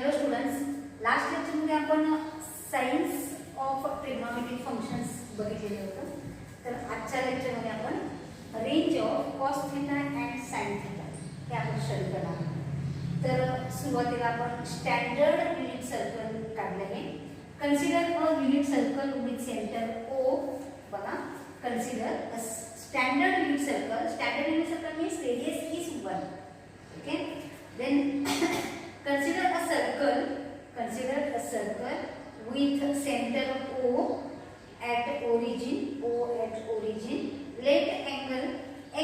Hello students, last लेक्चरमध्ये आपण science of trigonometric functions बघितलेलं होतं. तर आजच्या लेक्चरमध्ये आपण range of cos theta and sine theta हे आपण स्टडी करणार आहोत. तर सुरुवातीला आपण स्टँडर्ड युनिट सर्कल काढले आहे. Consider a unit circle with centre O. बघा, consider a standard unit circle. Standard unit circle means radius is 1. Okay, then consider a circle with center O at origin. Let angle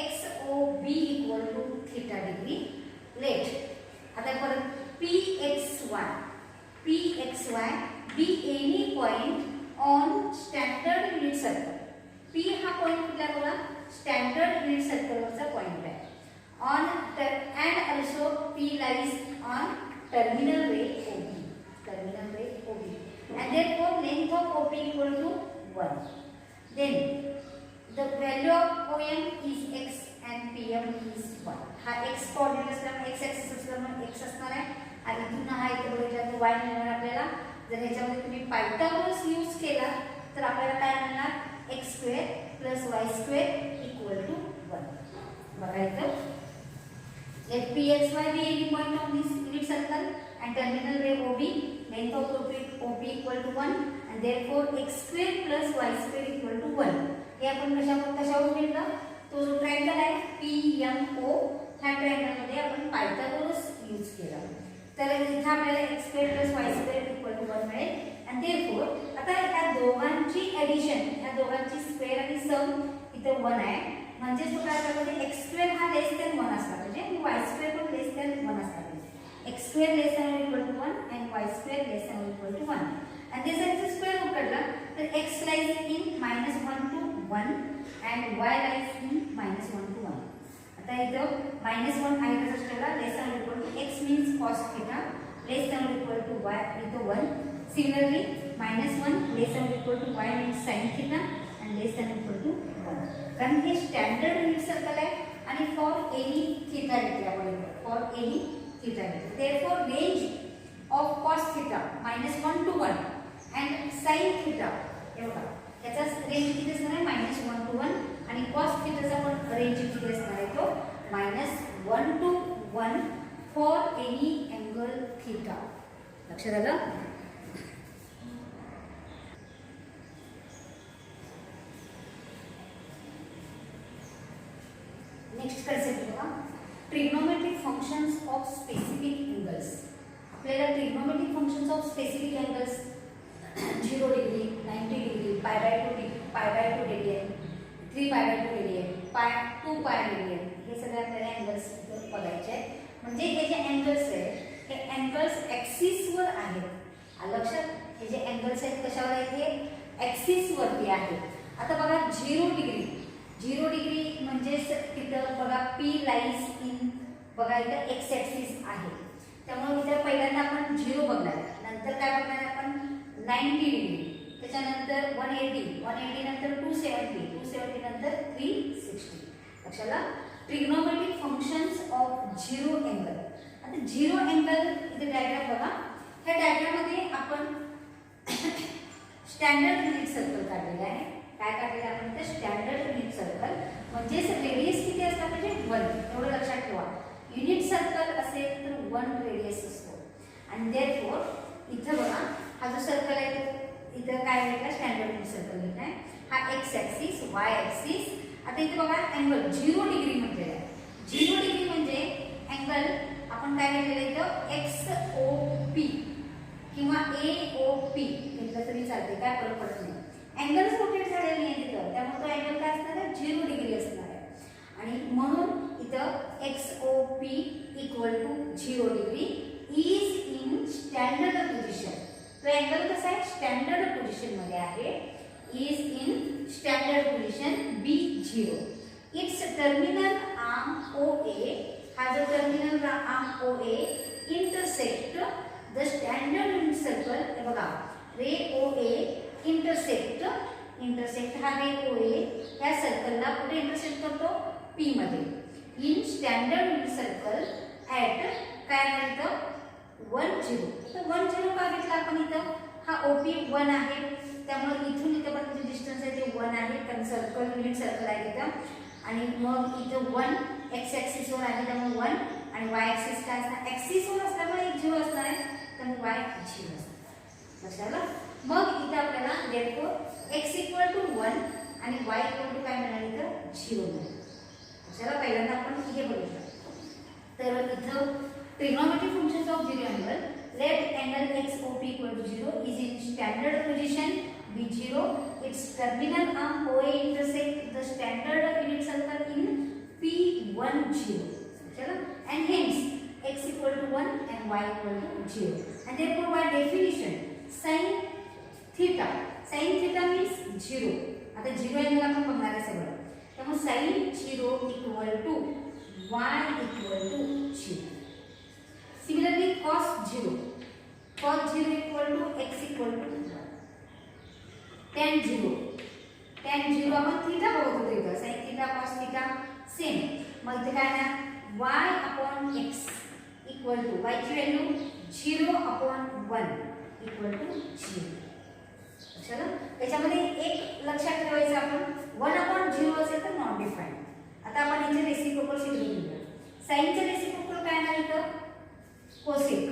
XOB equal to theta degree. Let आता परत PXY be any point on standard unit circle. P हा point कुठला बघा, standard unit circle वरचा point आहे. On and also P lies on terminal ray OB, and therefore length of OP equal to 1. Then the value of OM is x and PM is 1. हा x coordinate असल्यामुळे x axis असल्यामुळे x असणार आहे आणि इथून हा इथे बघितला तर y मिळणार आपल्याला. जर ह्याच्यामध्ये तुम्ही पायथागोरस यूज केला तर आपल्याला काय मिळणार, x² + y² = 1. बघा इथं let PXY be any point on this unit circle and terminal ray OB, length of OP equal to 1 and therefore x² + y² = 1. हे आपण कशावर मिळतं, तो जो ट्रायंगल आहे PMO, ह्या ट्रायंगल मध्ये आपण पायथागोरस यूज केला. तर इथे आपल्याला x² + y² = 1 मिळेल आणि therefore आता या दोघांची ॲडिशन, या दोघांची स्क्वेअर आणि सम इथे 1 आहे. म्हणजे काय करतो, x² हा लेस दॅन 1 असला पाहिजे आणि y² पण लेस दॅन 1 असला पाहिजे. x² less than equal to 1 and y² less than equal to 1. आणि त्याचा स्क्वेअर रूट काढला तर x lies in -1 to 1 and y lies in -1 to 1. आता इथं -1 आहे तसंच ठेवला, less than equal to x means cos theta, less than equal to y इथं 1. Similarly -1 less than equal to y means sin theta and less than equal to 1. कारण हे standard unit circle आहे आणि फॉर एनी थीटा घेतली आपण, for any theta घेतली. Therefore range of cos theta -1 to 1 and sin theta, एवढा याचा range किती असणार आहे, -1 to 1 आणि cos थीटाचा पण रेंज किती असणार आहे, तो -1 to 1 for any angle theta. लक्षात आलं. नेक्स्ट कन्सेप्ट बघा, trigonometric functions of specific angles. आपल्याला trigonometric functions of specific angles 0 degree, 90 degree, π/2 radian, 3π/2 radian, 2π radian, हे सगळे आपल्याला एंगल्स बघायचे आहेत. म्हणजे हे जे एंगल्स आहेत हे एंगल्स ॲक्सिस वर आहेत. लक्षात, हे जे एंगल्स आहेत कशावर आहेत, हे ॲक्सिस वरती आहेत. आता बघा 0 डिग्री म्हणजेच तिथं बघा P लाईज इन, बघा इथं x ॲक्सिस आहे, त्यामुळे इथं पहिल्यांदा आपण 0 बघणार, नंतर काय बघणार आपण 90 डिग्री, त्याच्यानंतर 180 नंतर 270 नंतर 360. लक्षाला, ट्रिग्नोमेट्रिक फंक्शन्स ऑफ 0 एंगल. आता 0 एंगल इथे डायग्राम बघा, ह्या डायग्राममध्ये आपण स्टँडर्ड युनिट सर्कल काढलेला आहे. काय काढलेलं आपण ते स्टँडर्ड युनिट सर्कल, म्हणजेच रेडियस किती असला पाहिजे, 1. एवढं लक्षात ठेवा. युनिट सर्कल असेल तर 1 रेडियस असतो आणि देयरफॉर इथं बघा हा जो सर्कल आहे तो इथं काय घेतला, स्टँडर्ड युनिट सर्कल घेतला आहे. हा x ॲक्सिस, y ॲक्सिस. आता इथे बघा अँगल 0 डिग्री म्हटलेला आहे. 0 डिग्री म्हणजे अँगल आपण काय घेतलेलं इथं XOP किंवा AOP घेतलं तरी चालते, काय फरक पडत नाही. अँगल्स रोटेट झालेले नाही तिथं, त्यामुळे तो अँगल काय असणार आहे, 0 डिग्री असणार आहे. आणि म्हणून इथं XOP = 0 degree is in standard position. तो अँगल कसा आहे, स्टँडर्ड पोझिशन मध्ये आहे. Is in standard position B0. It's terminal arm OA, हा जो terminal arm OA intersect the standard unit circle. हे बघा, रे OA इंटरसेक्ट हा रे OA या सर्कलला कुठे इंटरसेक्ट करतो, P मध्ये. In standard unit circle at काय म्हणतो 1 0. तर 1 0 का घेतला आपण इथं? हा OP 1 आहे, त्यामुळे इथून इथे पण जे डिस्टन्स आहे ते 1 आहे, कारण सर्कल युनिट सर्कल आहे तिथं. आणि मग इथं 1 x ॲक्सिस वर आहे त्यामुळे 1 आणि y ॲक्सिस काय असणार? ॲक्सिस वर असल्यामुळे एक 0 असणार आहे, त्यामुळे y 0 असणार. लक्षात आलं? मग इथं आपल्याला therefore x equal to 1 आणि y equal to काय मिळालं इथं? 0 मिळालं. चला पहिल्यांदा आपण हे बघूया. तर इथं trigonometric functions of zero angle, let angle XOP equal to 0 is in standard position B0, its terminal arm OA intersect the standard unit circle in P10. चलो, and hence x equal to 1 and y equal to 0. And therefore by definition sin theta means 0. आता 0 angle आपण बघणार आहे सगळं. त्यामुळे sin 0 equal to y equal to 0. Similarly cos 0 equal to x equal to 1. tan 0 आपण theta बघत होतो इथं, sin theta cos theta same. मग इथे काय ना y upon x equal to y ची व्हॅल्यू 0 upon 1 equal to 0. चला, त्याच्यामध्ये एक लक्षात ठेवायचं आपण 1 upon 0 असेल तर नॉट डिफाइंड. आता आपण याचे रेसिप्रोकल शिकलो घेऊया. sin चे रेसिप्रोकल काय ना इथं? cosec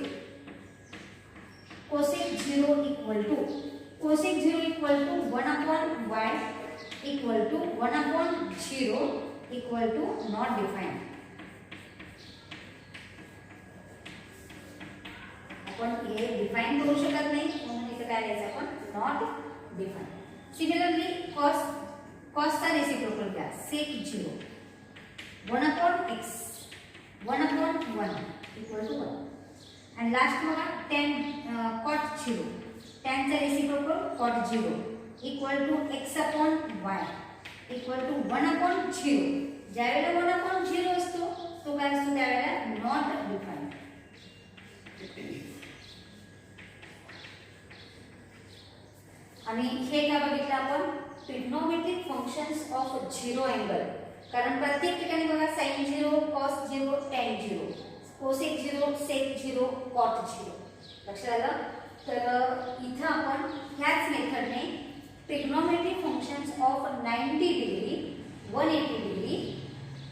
0 equal to 1 upon y equal to 1 upon 0 equal to not defined. आपण हे डिफाइन करू शकत नाही म्हणून इथे काय लिहायचं आपण? Not defined. सिमिलरली cos चा रेसिप्रोकल क्या? sec 0 1 upon x 1 upon 1 equal to 1. And last बघा tan cot 0, tan चा reciprocal cot 0 equal to x upon y equal to 1 upon 0. ज्यावेळेला 1 upon 0 असतो तो काय असतो? त्यावेळेला नॉट डिफाइंड. आणि हे काय बघितलं आपण? Trigonometric functions of zero angle. कारण प्रत्येक ठिकाणी बघा sin 0 cos 0 tan 0 cosec 0 sec 0 cot 0. लक्षात आलं? तर इथं आपण ह्याच मेथडने trigonometric functions of 90 degree 180 degree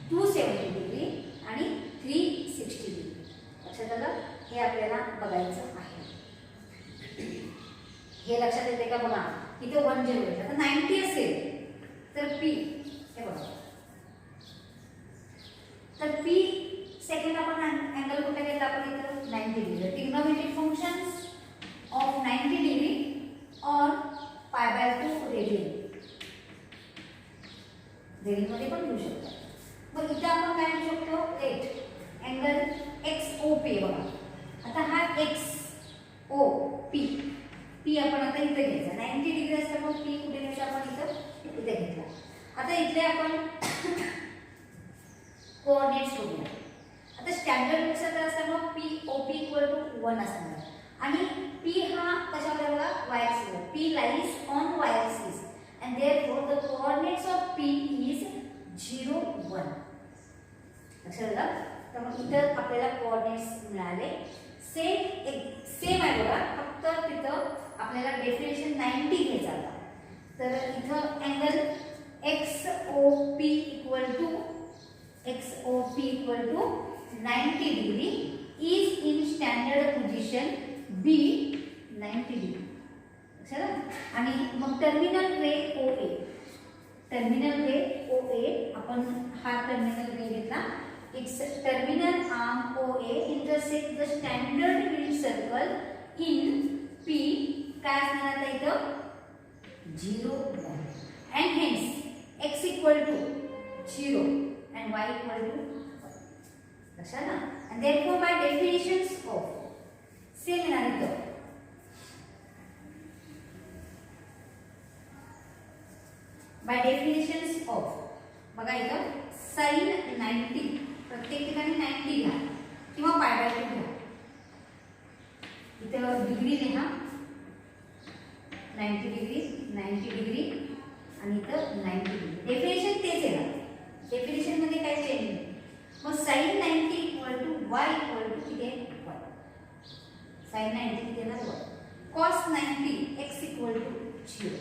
270 degree आणि 360 डिग्री. लक्षात आलं? हे आपल्याला बघायचं आहे. हे लक्षात येते का? बघा इथे 1 0 आहे, आता 90 असेल तर p हे बघा, तर p सेकंड आपण अँगल कुठे घेतला? आपण इथे 90 degree. Trigonometric functions of 90 degree और π/2 रेडियन मध्ये पण घेऊ शकतो. मग इथे आपण काय घेऊ शकतो? अँगल XOP बघा. आता हा XOP p आपण आता इथे घ्यायचा. 90 डिग्री असतं मग p कुठे घ्यायचा? आपण इथे घेतला. आता इथे आपण कोऑर्डिनेट्स बघूया. आता स्टँडर्ड युनिट सर्कल असताना POP इक्वल टू 1 असणार आणि p हा कशावर बघा? y axis. p lies on y axis and therefore the coordinates of p is 0 1. लक्षात आलं? तर मग इथं आपल्याला कोऑर्डिनेट्स मिळाले. सेम आहे बघा, फक्त तिथं आपल्याला डेफिनेशन 90 घ्यायचा होता. तर इथं angle XOP equal to 90 degree is in standard position B 90 degree. चला, आणि मग टर्मिनल रे OA आपण हा टर्मिनल रे घेतला. It's terminal arm OA intersect the standard unit circle in P काय असणार आता इथं? 0 1. and hence x equal to 0 and y equal to 1. लक्षात ना? and therefore by definitions of same येणार इथं. by definitions of बघा इथं sin 90 प्रत्येक ठिकाणी 90 घ्या किंवा π/2 घ्या. इथं डिग्री लिहा 90 डिग्री आणि इथं 90 डिग्री. डेफिनेशन तेच येणार. डेफिनेशन मध्ये काही चेंज नाही. मग sin 90 equal to y equal to किती? 1. sin 90 किती येणार 1. cos 90 x equal to 0.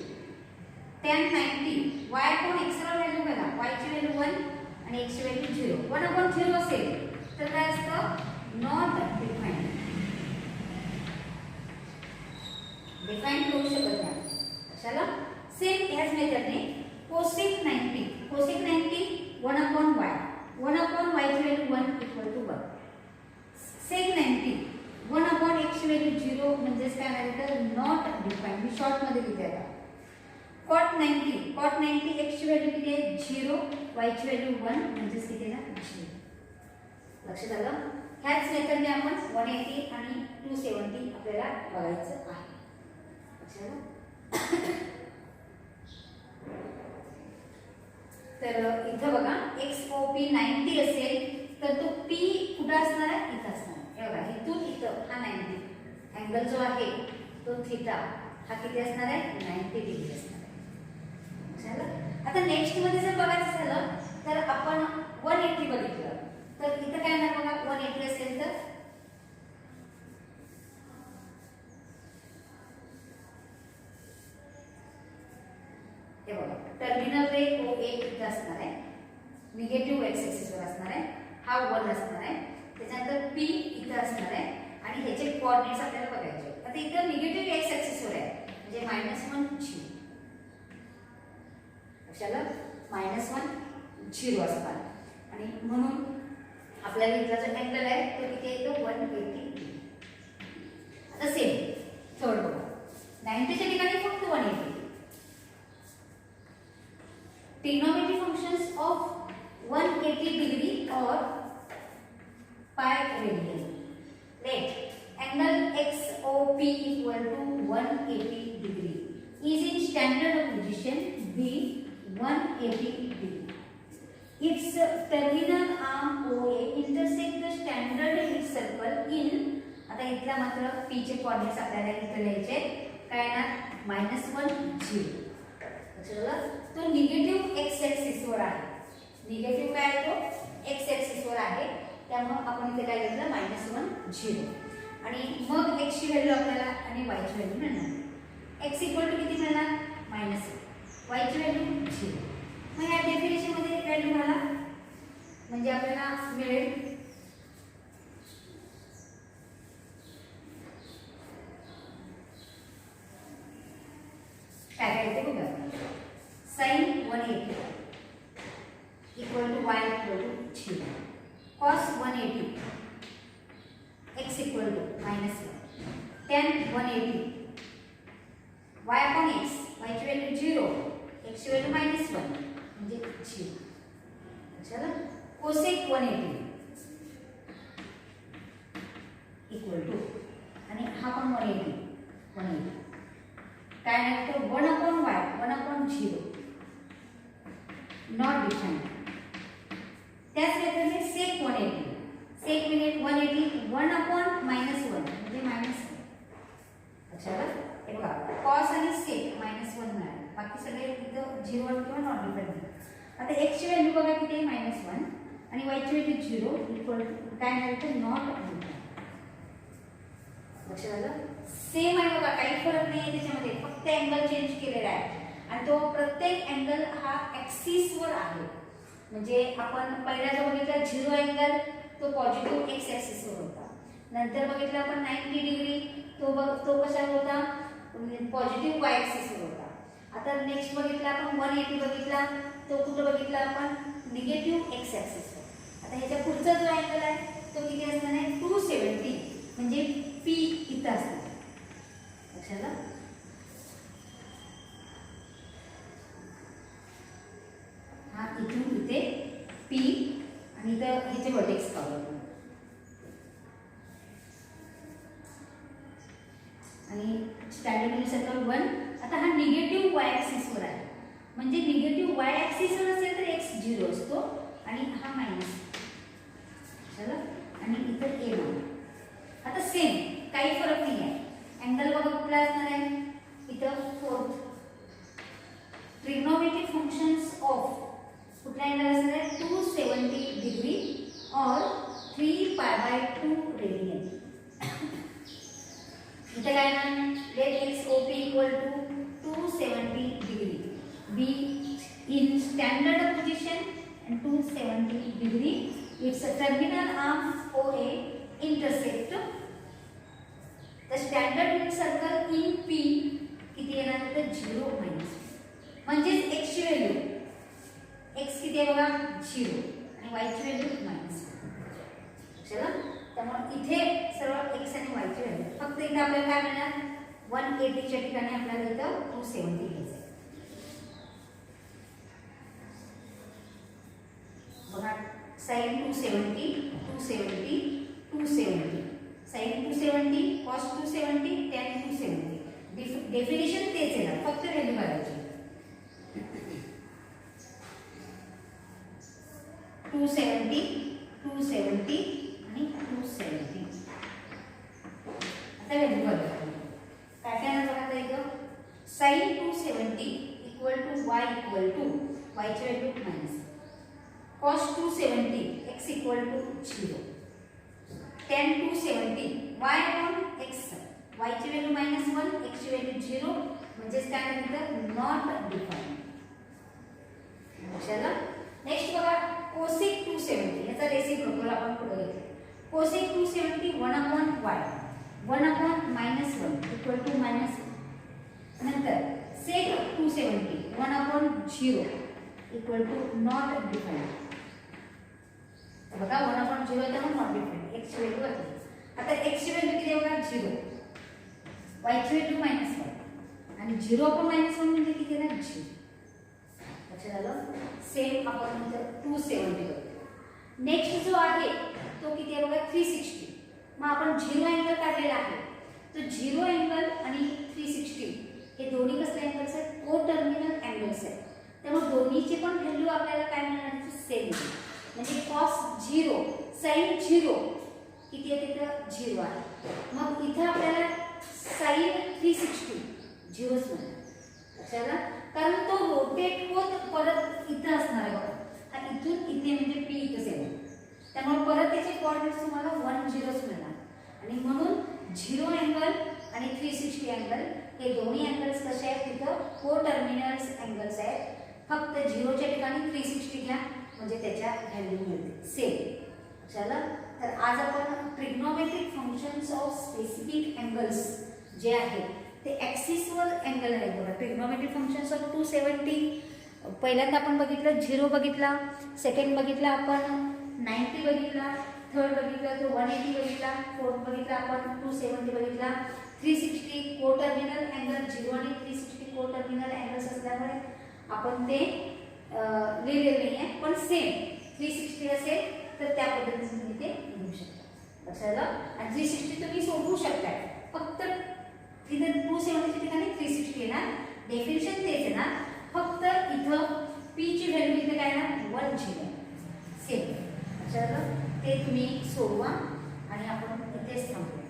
tan 90 y कोण x ला व्हॅल्यू घाला, y ची व्हॅल्यू 1 आणि x ची व्हॅल्यू 0. 1/0 असेल तर काय असतं, नॉट डिफाइंड. डिफाइंड करू शकत नाही. कशाला, सेम ह्याच मेथडने cosec 90 1/y 1/y ची value 1 equal to 1. sec 90 1/x ची व्हॅल्यू 0 म्हणजे काय आहे तर नॉट डिफाइंड. मी शॉर्ट मध्ये लिहिते आता. cot 90 x ची व्हॅल्यू किती आहे 0, y ची व्हॅल्यू 1 म्हणजे किती आहे 0. लक्षात आलं. ह्याच मेथडने आपण 180 आणि 270 आपल्याला बघायचं आहे. लक्षात आलं. तर इथं बघा XOP 90 असेल तर तो P कुठं असणार आहे, इथं असणार आहे. हे बघा इथून इथं हा 90 अँगल जो आहे तो थीटा हा किती असणार आहे 90 डिग्री असणार आहे. समजलं. आता नेक्स्ट मध्ये जर बघायचं झालं तर आपण 180 बघितलं तर इथं काय होणार बघा, 180 असेल तर हे बघा टर्मिनल रे OA इथं असणार आहे, निगेटिव्ह x एक्सिस वर असणार आहे, हा 1 असणार आहे. त्याच्यानंतर P इथं असणार आहे आणि ह्याचे कोऑर्डिनेट्स आपल्याला बघायचे. आता इथं निगेटिव्ह x एक्सिस वर आहे म्हणजे -1 0. लक्षात -1 0 असणार आणि म्हणून आपल्याला इथला जो अँगल आहे तो किती आहे तो 180. आता सेम थर्ड बघा 90 च्या ठिकाणी फक्त 180. trigonometry functions of 180 degree or pi radian. Let angle XOP equal to 180 degree is in standard position B 180 degree. Its terminal arm OA intersect the standard ellipse circle in. आता इथला मात्र P चे coordinates आपल्याला इथे लिहायचे काय ना -1 0. चला तो निगेटिव्ह x एक्सिस वर आहे. निगेटिव्ह काय आहे तो x एक्सिस वर आहे त्यामुळे आपण इथे काय घेतलं -1 0 आणि मग x ची व्हॅल्यू आपल्याला आणि y ची व्हॅल्यू मिळणार. x इक्वल टू किती मिळणार -1, y ची व्हॅल्यू 0. मग या डेफिनेशन मध्ये व्हॅल्यू घाला म्हणजे आपल्याला मिळेल काय काय ते बघा. sin 180 equal to y equal to 0. cos 180 x equal to -1. tan 180 y upon x, y ची व्हॅल्यू 0, x ची व्हॅल्यू -1 म्हणजे 0. चला cosec 180 equal to आणि हा पण 180 काय आहे तो 1/y 1/0 नॉट डिफाइंड. त्याच मेथडने sec 180 sec 180 1/-1 म्हणजे -1. लक्षात आलं. हे बघा cos आणि sec -1 मिळाले, बाकी सगळे इथं 0 किंवा नॉट डिफाइंड. आता x ची व्हॅल्यू बघा किती आहे -1 आणि y ची व्हॅल्यू 0 इक्वल टू काय आहे तर नॉट डिफाइंड. लक्षात आलं. सेम आहे बघा, काही फरक नाही त्याच्यामध्ये, फक्त अँगल चेंज केलेला आहे आणि तो प्रत्येक अँगल हा ऍक्सिस वर आहे. म्हणजे आपण पहिला जो बघितला 0 अँगल तो पॉझिटिव्ह x ऍक्सिस वर होता. नंतर बघितला आपण 90 डिग्री तो कशावर होता पॉझिटिव्ह y ऍक्सिस वर होता. आता नेक्स्ट बघितला आपण 180 बघितला तो कुठे बघितला आपण निगेटिव्ह x ऍक्सिस वर. आता ह्याच्या पुढचा जो अँगल आहे तो किती असणार आहे 270 म्हणजे P इथं असणार. लक्षात आलं. हा इथून इथे P आणि इथं ह्याचे वर्टेक्स काढू आणि स्टँडर्ड सर्कल 1. आता हा निगेटिव्ह y ऍक्सिस वर आहे म्हणजे निगेटिव्ह y ऍक्सिस वर असेल तर x 0 असतो आणि हा मायनस. चला आणि इथं a मान. आता सेम काही फरक नाही आहे. अँगल बघा कुठला असणार आहे इथं 4th. ट्रिग्नोमेट्रिक फंक्शन्स ऑफ कुठला अँगल असणार आहे 270 डिग्री और 3 π/2 रेडियन. इथे काय ना let X O P equal to 270 degree B in standard position and 270 degree its terminal arms OA intersect the standard unit circle in P किती येणार तर 0 मायनस म्हणजे x ची व्हॅल्यू x किती आहे बघा 0 आणि y ची व्हॅल्यू मायनस चला त्यामुळे इथे सरळ x आणि y ची व्हॅल्यू फक्त इथे आपल्याला काय मिळणार 180 च्या ठिकाणी आपल्याला इथं 270 घ्यायचं बघा sin 270 270 270 sin 270 cos 270 tan 270 definition तेच आहे ना फक्त व्हॅल्यू करायची 270 270 आणि 270 आता व्हॅल्यू करायची काय काय बघा आता इथं sin 270 equal to y equal to y ची value minus cos 270 x equal to 0 tan 270 y upon x y ची व्हॅल्यू -1 x ची व्हॅल्यू 0 म्हणजे काय म्हणतात नॉट डिफाइंड चला नेक्स्ट बघा cosec 270 याचा रेसिप्रोकल आपण पुढे घेतला cosec 270 1 upon y 1 upon -1 equal to -1 नंतर sec 270 1 upon 0 equal to not defined बघा 1 upon 0 त्यामुळे नॉट डिफाइंड x ची व्हॅल्यू आहे आता x ची व्हॅल्यू किती आहे बघा 0 y ची व्हॅल्यू -1 आणि 0 upon -1 म्हणजे किती आहे ना 0 लक्षात आलं सेम आपण नंतर 270 करतो नेक्स्ट जो आहे तो किती आहे बघा 360 मग आपण 0 अँगल काढलेला आहे तो 0 अँगल आणि 360 हे दोन्ही कसले अँगल्स आहेत को टर्मिनल अँगल्स आहेत त्यामुळे दोन्हीची पण व्हॅल्यू आपल्याला काय मिळणार सेम म्हणजे cos 0 sin 0 किती आहे तिथं 0 आहे मग इथं आपल्याला sin 360 0 च मिळणार लक्षात कारण तो रोटेट होत परत इथं असणार आहे बघा आणि इथून इथे म्हणजे p इथंच येणार त्यामुळे परत त्याचे कोऑर्डिनेट्स तुम्हाला 1 0 च मिळणार आणि म्हणून 0 अँगल आणि 360 अँगल हे दोन्ही अँगल्स कसे आहेत तिथं को टर्मिनल्स अँगल्स आहेत फक्त 0 च्या ठिकाणी 360 घ्या म्हणजे त्याच्या व्हॅल्यू मिळते सेम चला तर आज आपण trigonometric functions of specific angles जे आहेत ते ॲक्सिस वर अँगल आहेत बघा ट्रिग्नोमेट्रिक फंक्शन्स ऑफ 270 पहिल्यांदा आपण बघितलं 0 बघितला सेकंड बघितला आपण 90 बघितला थर्ड बघितला तो 180 बघितला फोर्थ बघितला आपण 270 बघितला 360 को टर्मिनल अँगल 0 आणि 360 को टर्मिनल अँगल्स असल्यामुळे आपण ते लिहिलेलं नाही आहे पण सेम 360 असेल तर त्या पद्धतीने तुम्ही ते लिहू शकता लक्षात आलं आणि 360 तुम्ही सोडवू शकता फक्त तिथे 270 ठिकाणी 360 येणार डेफिनेशन तेच येणार फक्त इथं p ची व्हॅल्यू इथे काय येणार 1 0 सेम लक्षात आलं ते तुम्ही सोडवा आणि आपण इथेच थांबू